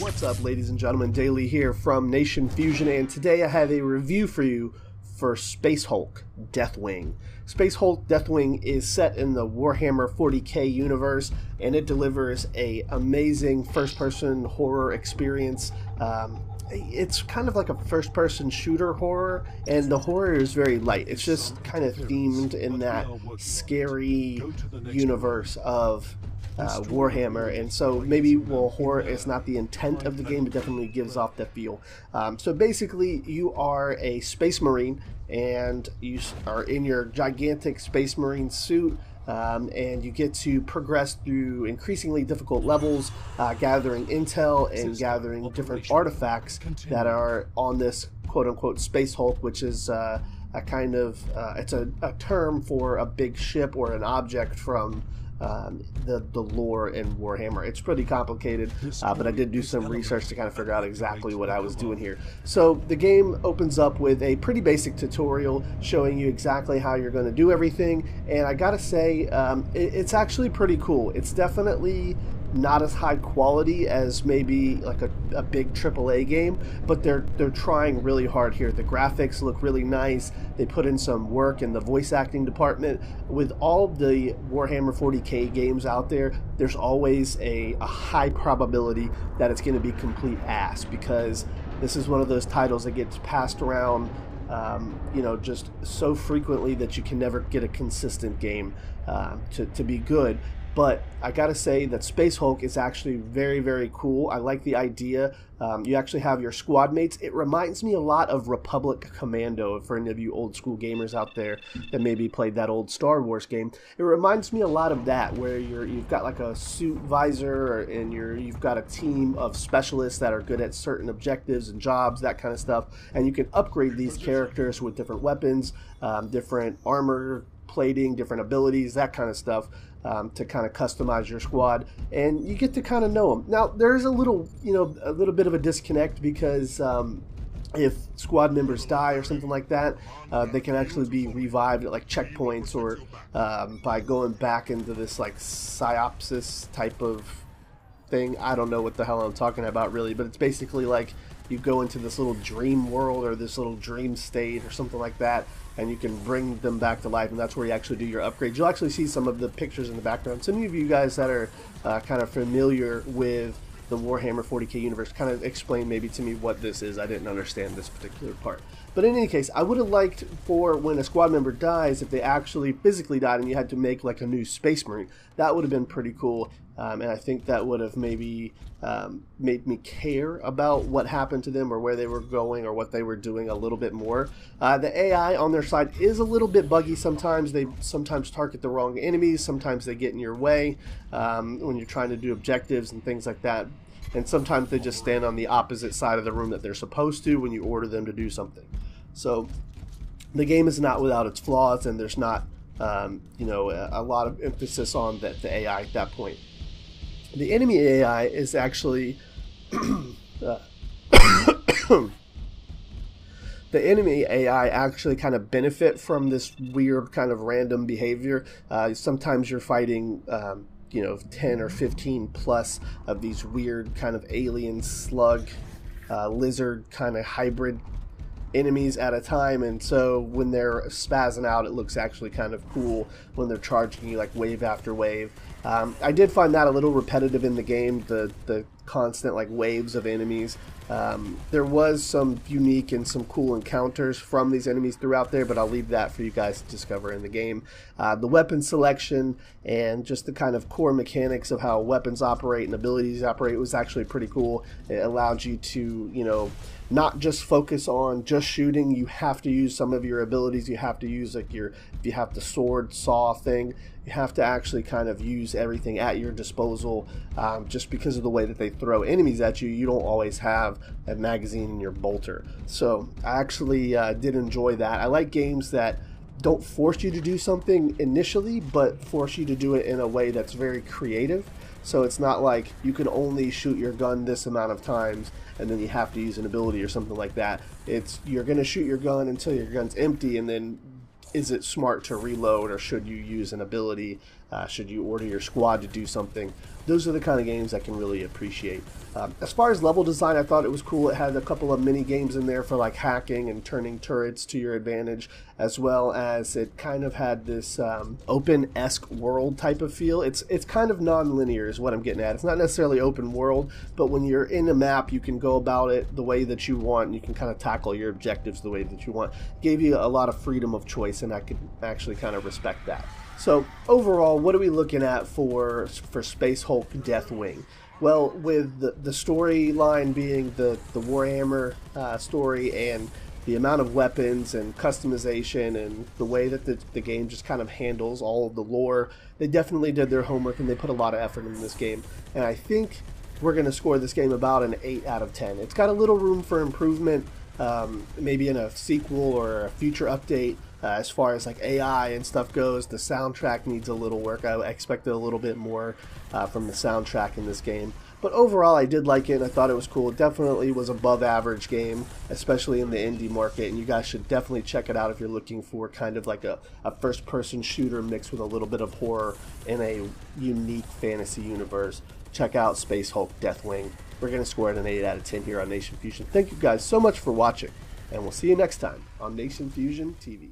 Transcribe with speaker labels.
Speaker 1: What's up, ladies and gentlemen? Daily here from Nation Fusion, and today I have a review for you for SpaceHulk, DeathWing. SpaceHulk DeathWing is set in the Warhammer 40k universe, and it delivers a amazing first-person horror experience. It's kind of like a first-person shooter horror, and the horror is very light. It's just kind of themed in that scary universe of Warhammer, and so maybe, well, horror is not the intent of the game, but definitely gives off that feel. So basically, you are a space marine, and you are in your gigantic space marine suit, and you get to progress through increasingly difficult levels, gathering intel and gathering different artifacts that are on this quote-unquote Space Hulk, which is a kind of, it's a term for a big ship or an object from the lore in Warhammer. It's pretty complicated, but I did do some research to kind of figure out exactly what I was doing here. So the game opens up with a pretty basic tutorial showing you exactly how you're going to do everything, and I gotta say, it's actually pretty cool. It's definitely not as high quality as maybe like a big AAA game, but they're trying really hard here. The graphics look really nice. They put in some work in the voice acting department. With all the Warhammer 40k games out there, there's always a high probability that it's going to be complete ass, because this is one of those titles that gets passed around you know, just so frequently that you can never get a consistent game to be good. But I gotta say that SpaceHulk is actually very, very cool. I like the idea. You actually have your squad mates. It reminds me a lot of Republic Commando, for any of you old school gamers out there that maybe played that old Star Wars game. It reminds me a lot of that, where you've got like a suit visor, and you've got a team of specialists that are good at certain objectives and jobs, that kind of stuff. And you can upgrade these characters with different weapons, different armor plating, different abilities, that kind of stuff, to kind of customize your squad, and you get to kind of know them. Now, there's a little bit of a disconnect, because if squad members die or something like that, they can actually be revived at like checkpoints, or by going back into this like psyopsis type of thing. I don't know what the hell I'm talking about really, but it's basically like you go into this little dream world, or this little dream state or something like that, and you can bring them back to life, and that's where you actually do your upgrades. You'll actually see some of the pictures in the background. Some of you guys that are kind of familiar with the Warhammer 40k universe, kind of explain maybe to me what this is. I didn't understand this particular part. But in any case, I would have liked for when a squad member dies, if they actually physically died and you had to make like a new Space Marine. That would have been pretty cool, and I think that would have maybe made me care about what happened to them, or where they were going, or what they were doing a little bit more. The AI on their side is a little bit buggy sometimes. They sometimes target the wrong enemies. Sometimes they get in your way when you're trying to do objectives and things like that. And sometimes they just stand on the opposite side of the room that they're supposed to when you order them to do something. So the game is not without its flaws, and there's not you know, a lot of emphasis on the AI at that point. The enemy AI is actually the enemy AI actually kind of benefit from this weird kind of random behavior. Sometimes you're fighting you know, 10 or 15 plus of these weird kind of alien slug lizard kind of hybrid enemies at a time, and so when they're spazzing out, it looks actually kind of cool when they're charging you like wave after wave. I did find that a little repetitive in the game, the constant like waves of enemies. There was some unique and some cool encounters from these enemies throughout there, but I'll leave that for you guys to discover in the game. The weapon selection and just the kind of core mechanics of how weapons operate and abilities operate was actually pretty cool. It allowed you to, you know, not just focus on just shooting. You have to use some of your abilities. You have to use like if you have the sword saw thing, you have to actually kind of use everything at your disposal. Just because of the way that they throw enemies at you, you don't always have a magazine in your bolter. So I actually did enjoy that. I like games that don't force you to do something initially, but force you to do it in a way that's very creative. So it's not like you can only shoot your gun this amount of times and then you have to use an ability or something like that. It's you're going to shoot your gun until your gun's empty, and then is it smart to reload, or should you use an ability should you order your squad to do something. Those are the kind of games I can really appreciate. As far as level design, I thought it was cool. It had a couple of mini games in there for like hacking and turning turrets to your advantage, as well as it kind of had this open-esque world type of feel. It's kind of non-linear is what I'm getting at. It's not necessarily open world, but when you're in a map, you can go about it the way that you want, and you can kind of tackle your objectives the way that you want. Gave you a lot of freedom of choice, and I could actually kind of respect that. So overall, what are we looking at for SpaceHulk DeathWing? Well, with the storyline being the Warhammer story, and the amount of weapons and customization and the way that the game just kind of handles all of the lore, they definitely did their homework and they put a lot of effort in this game. And I think we're going to score this game about an 8 out of 10. It's got a little room for improvement, maybe in a sequel or a future update. As far as like AI and stuff goes, the soundtrack needs a little work. I expected a little bit more from the soundtrack in this game. But overall, I did like it, and I thought it was cool. It definitely was above average game, especially in the indie market, and you guys should definitely check it out if you're looking for kind of like a first-person shooter mixed with a little bit of horror in a unique fantasy universe. Check out SpaceHulk DeathWing. We're going to score it an 8 out of 10 here on Nation Fusion. Thank you guys so much for watching, and we'll see you next time on Nation Fusion TV.